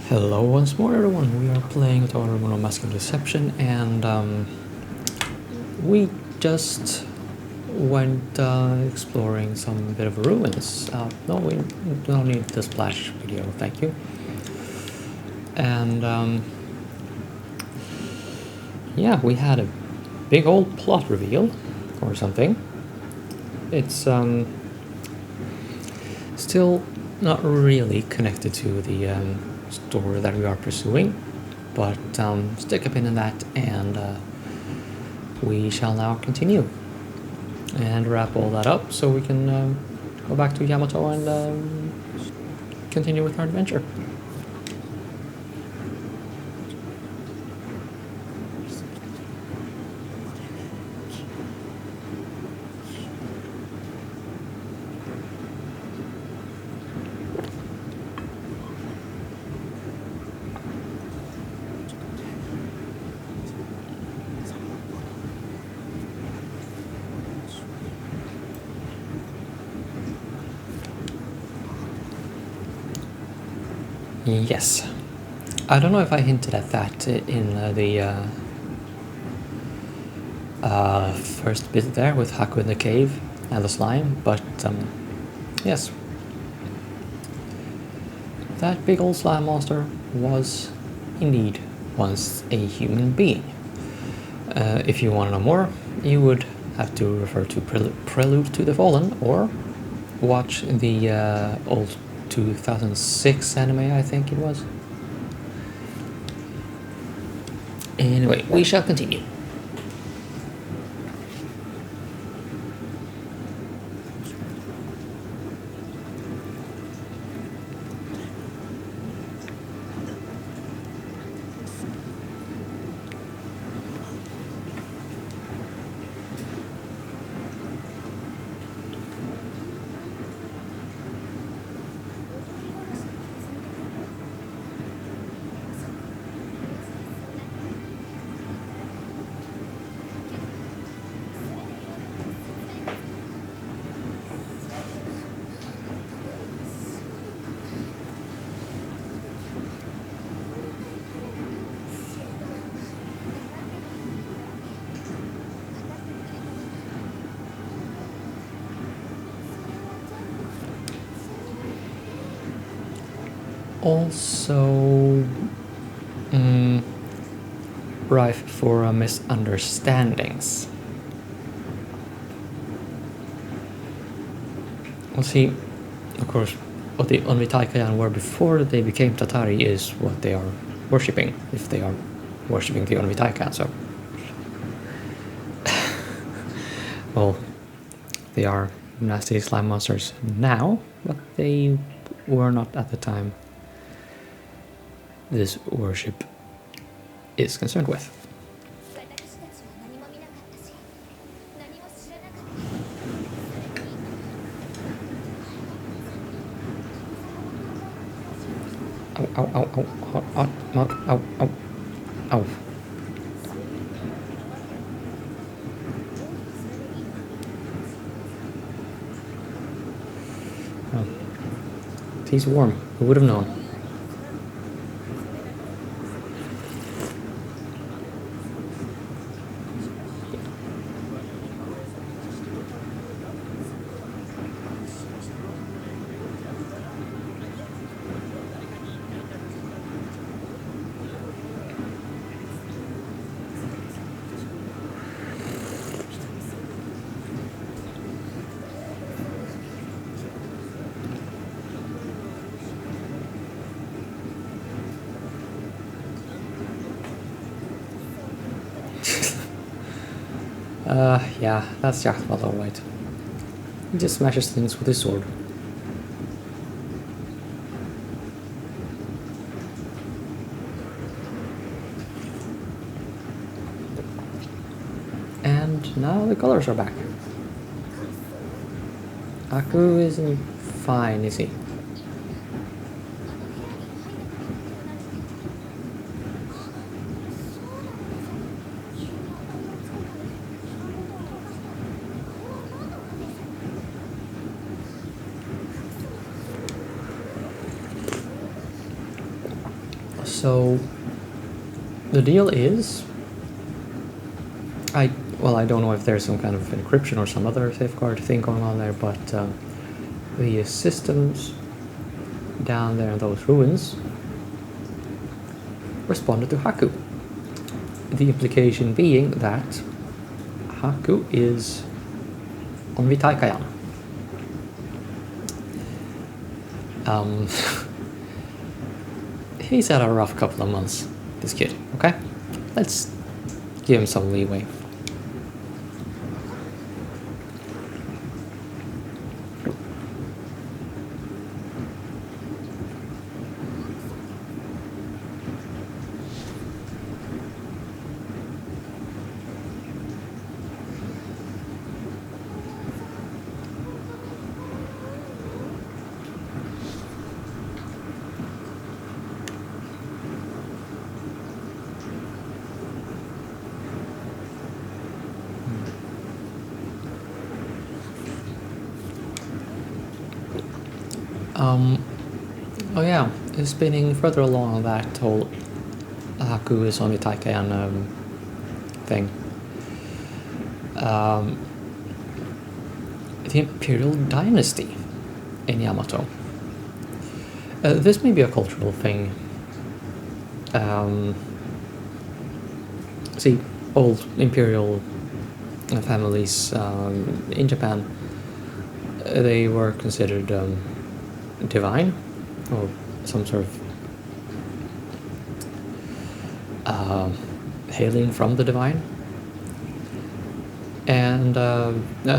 Hello once more everyone, we are playing a tournament of Masculine Deception and we just went exploring some bit of ruins. No, we don't need the splash video, thank you. And yeah, we had a big old plot reveal or something. It's still not really connected to the story that we are pursuing, but stick a pin in that and we shall now continue and wrap all that up so we can go back to Yamato and continue with our adventure. Yes. I don't know if I hinted at that in the first bit there with Haku in the cave and the slime, but yes. That big old slime monster was indeed once a human being. If you want to know more, you would have to refer to Prelude to the Fallen or watch the old 2006 anime, I think it was. Anyway, we shall continue. Also rife for misunderstandings. We'll see, of course, what the Onmitaikayan were before they became Tatari is what they are worshipping, if they are worshipping the Onmitaikayan, so... well, they are nasty slime monsters now, but they were not at the time this worship is concerned with. Ow, ow, ow, ow, ow, ow, ow, ow, ow. Oh. Tea's warm, who would have known? Yeah, that's Yachtwell, alright. He just smashes things with his sword. And now the colors are back. Haku isn't fine, is he? So the deal is, I don't know if there's some kind of encryption or some other safeguard thing going on there, but the systems down there in those ruins responded to Haku. The implication being that Haku is on Vitaikayan. He's had a rough couple of months, this kid, okay? Let's give him some leeway. Oh yeah, spinning further along that whole Haku is on the Taikayan thing. The Imperial Dynasty in Yamato. This may be a cultural thing. See, old imperial families in Japan, they were considered divine, or some sort of hailing from the divine. And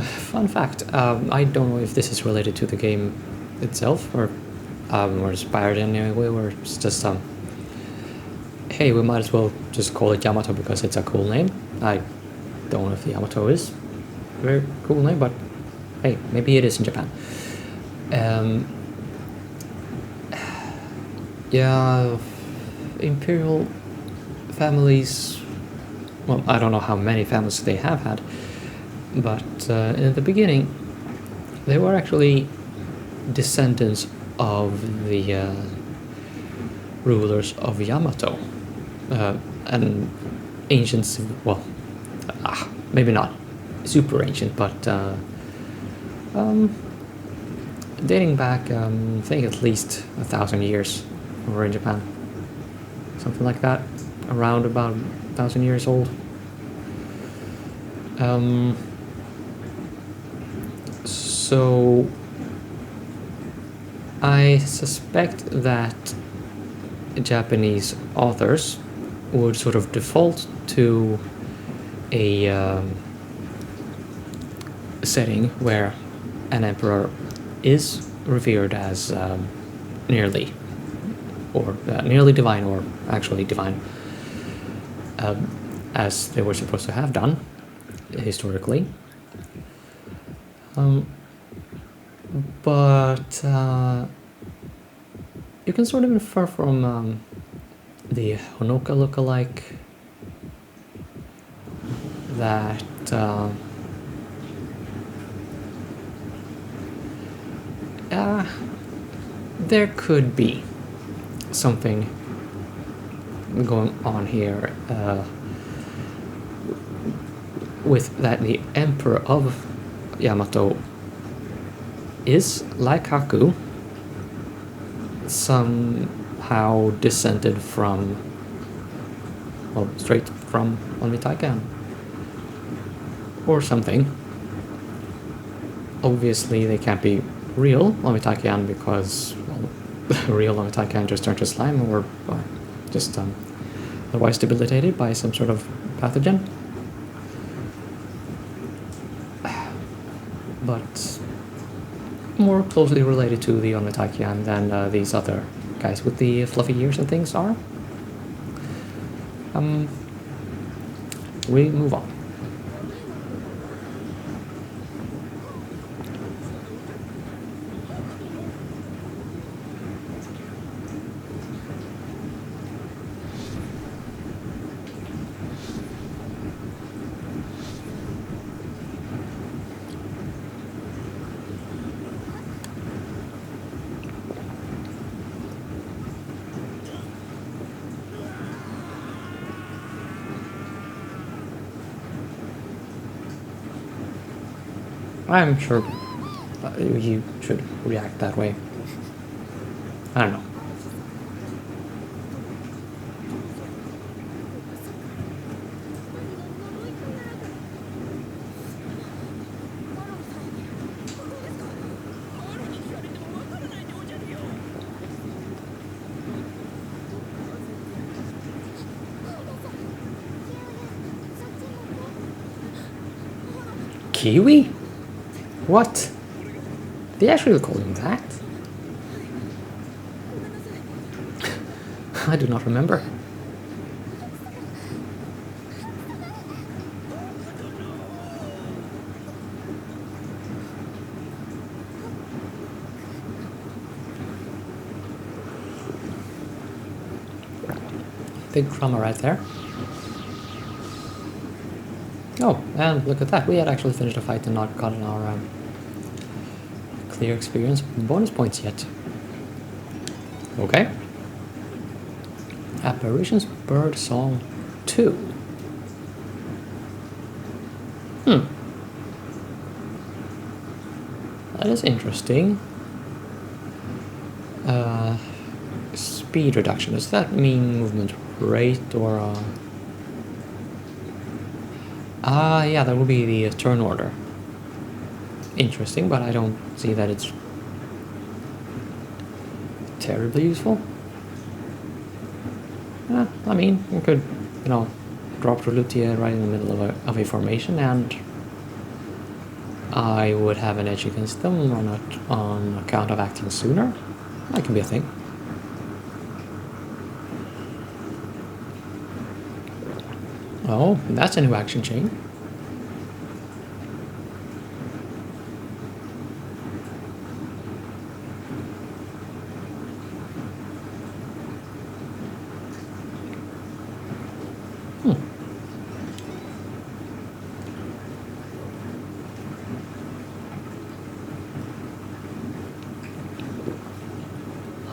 fun fact, I don't know if this is related to the game itself, or inspired in any way, or it's just hey, we might as well just call it Yamato because it's a cool name. I don't know if the Yamato is a very cool name, but hey, maybe it is in Japan. Yeah, imperial families, well, I don't know how many families they have had, but in the beginning, they were actually descendants of the rulers of Yamato, and ancient, well, maybe not super ancient, but dating back, I think at least 1,000 years over in Japan, something like that, around about 1,000 years old. So I suspect that Japanese authors would sort of default to a setting where an emperor is revered as nearly divine, or actually divine, as they were supposed to have done historically. But you can sort of infer from the Honoka lookalike that there could be something going on here with that the emperor of Yamato is, like Haku, somehow descended from, well, straight from Onmitaikan or something. Obviously they can't be real Onmitaikan because, well, real Onmitaikan just turned to slime, or just otherwise debilitated by some sort of pathogen. But more closely related to the Onmitaikan than these other guys with the fluffy ears and things are. We move on. I'm sure you should react that way. I don't know. Kiwi? What? They actually call him that? I do not remember. Big drama right there. Oh, and look at that. We had actually finished a fight and not gotten our clear experience bonus points yet. Okay. Apparitions Bird Song 2. That is interesting. Speed reduction. Does that mean movement rate or... yeah, that would be the turn order. Interesting, but I don't see that it's terribly useful. I mean, you could, drop Lullaby right in the middle of a formation, and I would have an edge against them on account of acting sooner. That can be a thing. Oh, that's a new action chain.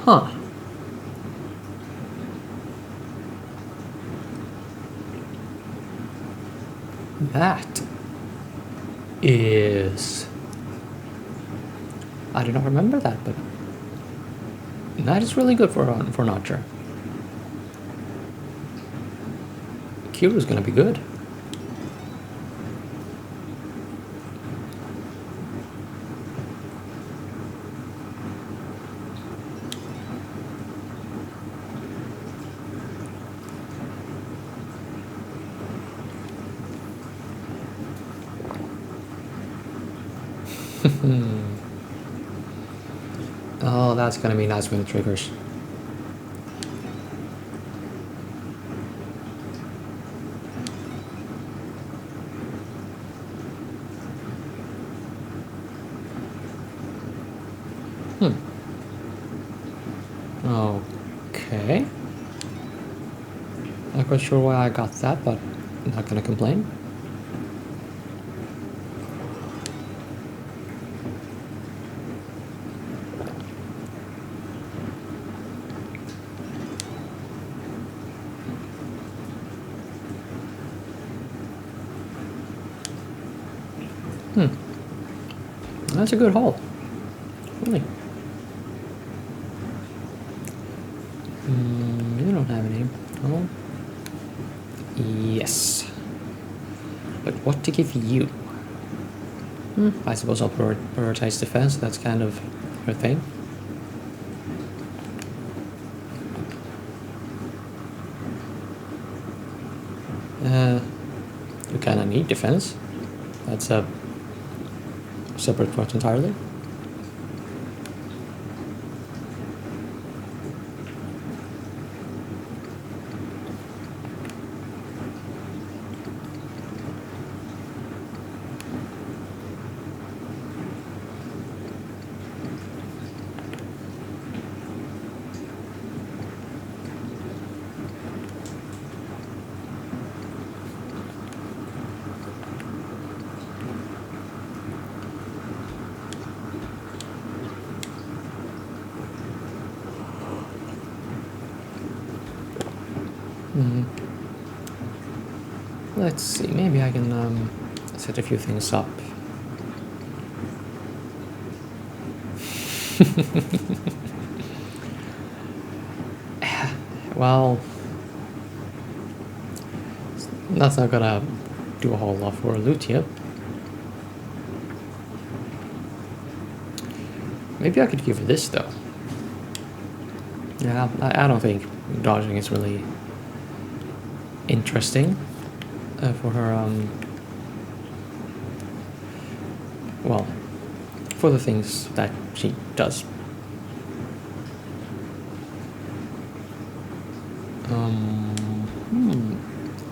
Huh. That is... I do not remember that, but that is really good for an archer. Kiru's gonna be good. Oh, that's gonna be nice when it triggers. Okay. Not quite sure why I got that, but I'm not gonna complain. That's a good haul. Really. You don't have any. Oh. Yes. But what to give you? I suppose I'll prioritize defense. That's kind of her thing. You kind of need defense. That's a separate part entirely. Let's see, maybe I can set a few things up. Well, that's not gonna do a whole lot for Lutia. Maybe I could give her this though. Yeah, I don't think dodging is really interesting for her. Well, for the things that she does.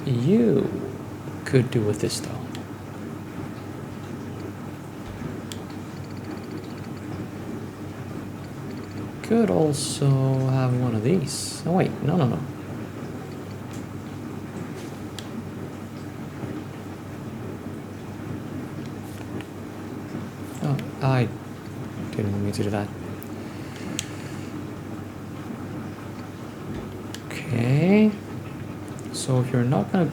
You could do with this though. Could also have one of these. Oh wait, no. Oh, I didn't mean to do that. Okay. So if you're not gonna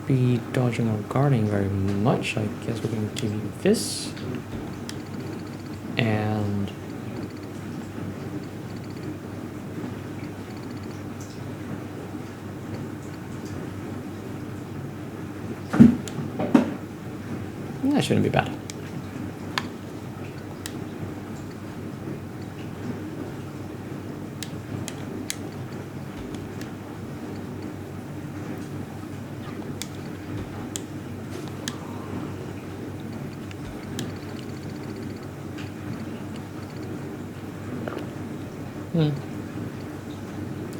be dodging or guarding very much, I guess we can give you this. And that shouldn't be bad.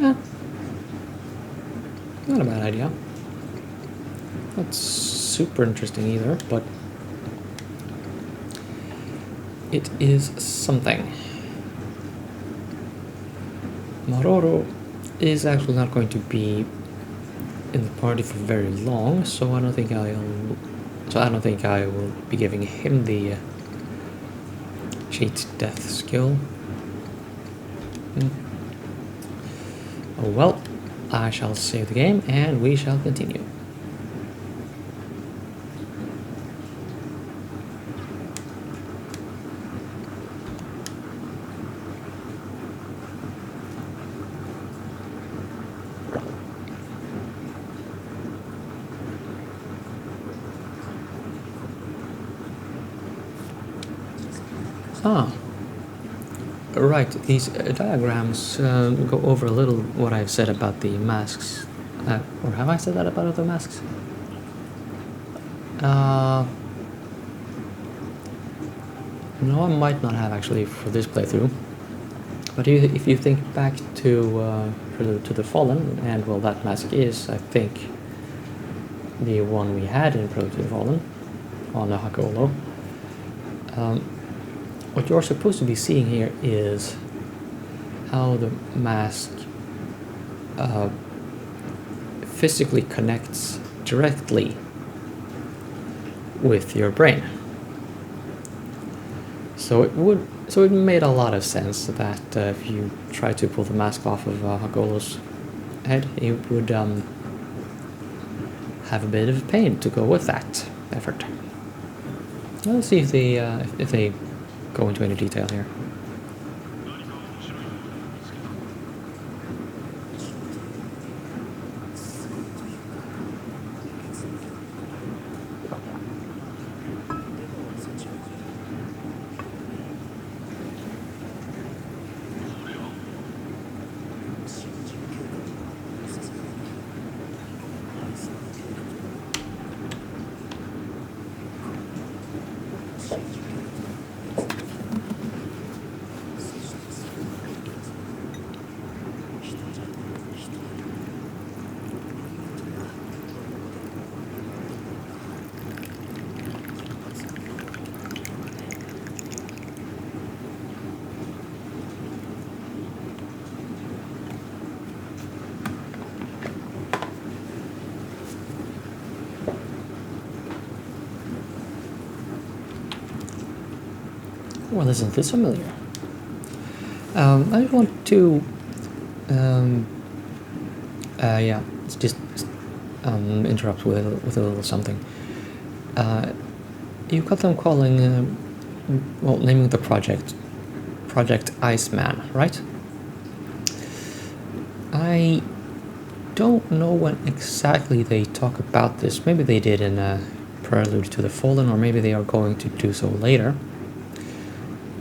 Yeah. Not a bad idea. Not super interesting either, but it is something. Maroro is actually not going to be in the party for very long, so I don't think I will be giving him the cheat death skill. Oh well, I shall save the game and we shall continue. Right, these diagrams go over a little what I've said about the masks. Or have I said that about other masks? No, I might not have actually for this playthrough. But if you think back to Prelude to the Fallen, and well, that mask is, I think, the one we had in Prelude to the Fallen on the Haku. What you're supposed to be seeing here is how the mask physically connects directly with your brain. So it made a lot of sense that if you try to pull the mask off of Hagolo's head, it would have a bit of pain to go with that effort. Let's see if they go into any detail here. Well, isn't this familiar? I just want to, yeah, just interrupt with a little something. You got them calling, well, naming the project Project Iceman, right? I don't know when exactly they talk about this. Maybe they did in Prelude to the Fallen, or maybe they are going to do so later.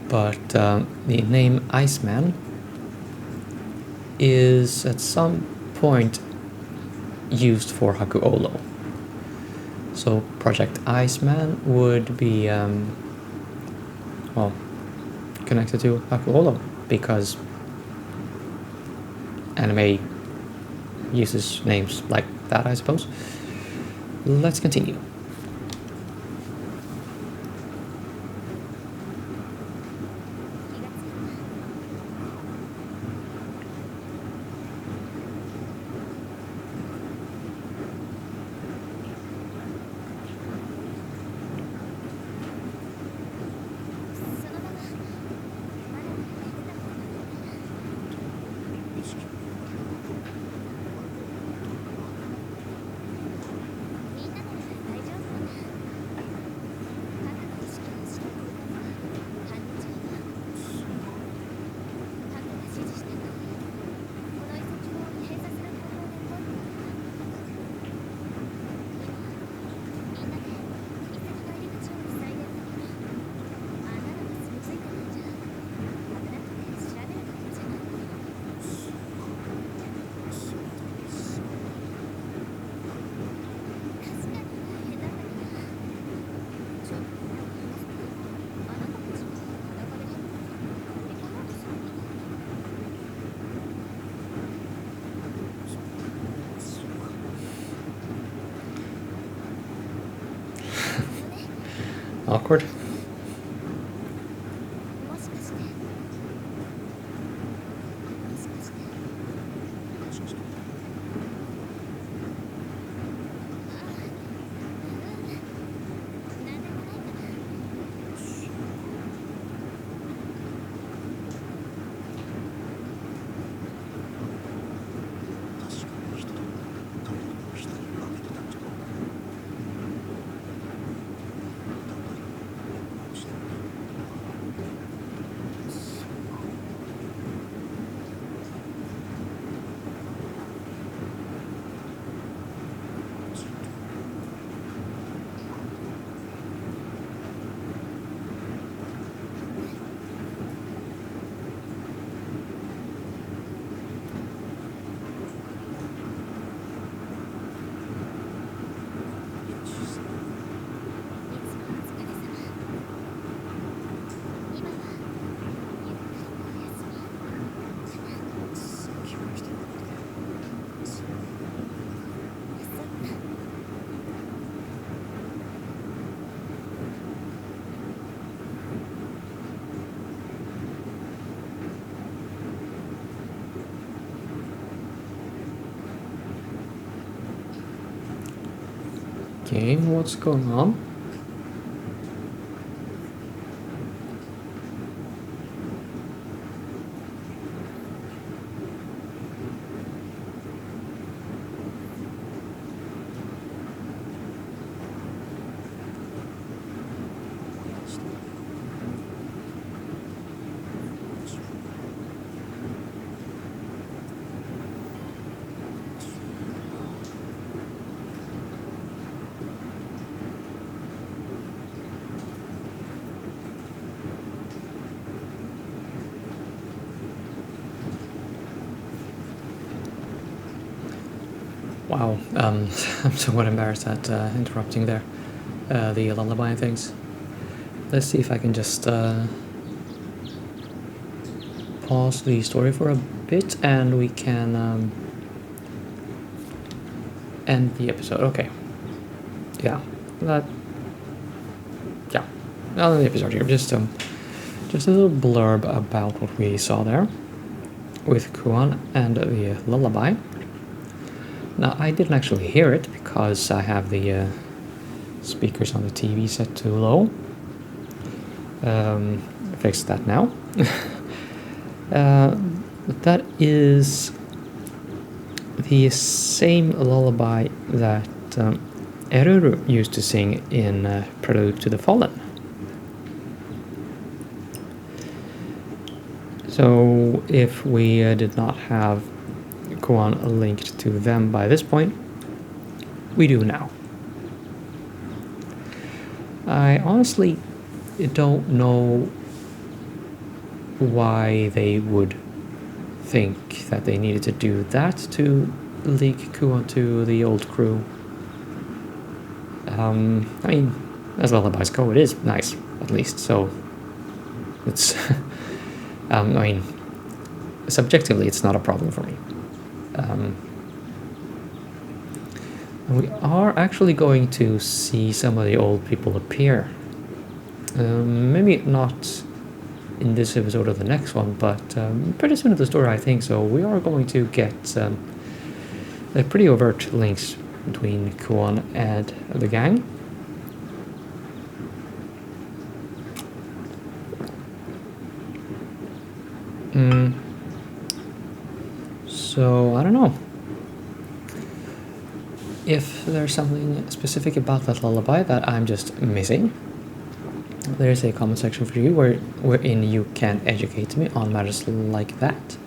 But the name Iceman is at some point used for Haku. So Project Iceman would be, well, connected to Haku because anime uses names like that, I suppose. Let's continue. Awkward. Okay, what's going on? Wow, I'm somewhat embarrassed at interrupting there. The lullaby and things. Let's see if I can just pause the story for a bit and we can end the episode. Okay. Yeah. Yeah. I'll end the episode here. Just a little blurb about what we saw there with Kuon and the lullaby. Now, I didn't actually hear it because I have the speakers on the TV set too low. Fixed that now. That is the same lullaby that Eruruu used to sing in Prelude to the Fallen. So if we did not have Kuon linked to them by this point, we do now. I honestly don't know why they would think that they needed to do that to leak Kuon to the old crew. I mean, as lullabies go, it is nice, at least, so it's... I mean, subjectively, it's not a problem for me. And we are actually going to see some of the old people appear. Maybe not in this episode or the next one, but pretty soon in the story, I think. So we are going to get pretty overt links between Kuon and the gang. So, I don't know. If there's something specific about that lullaby that I'm just missing, there's a comment section for you wherein you can educate me on matters like that.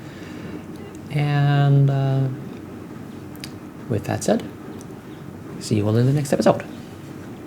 And with that said, see you all in the next episode.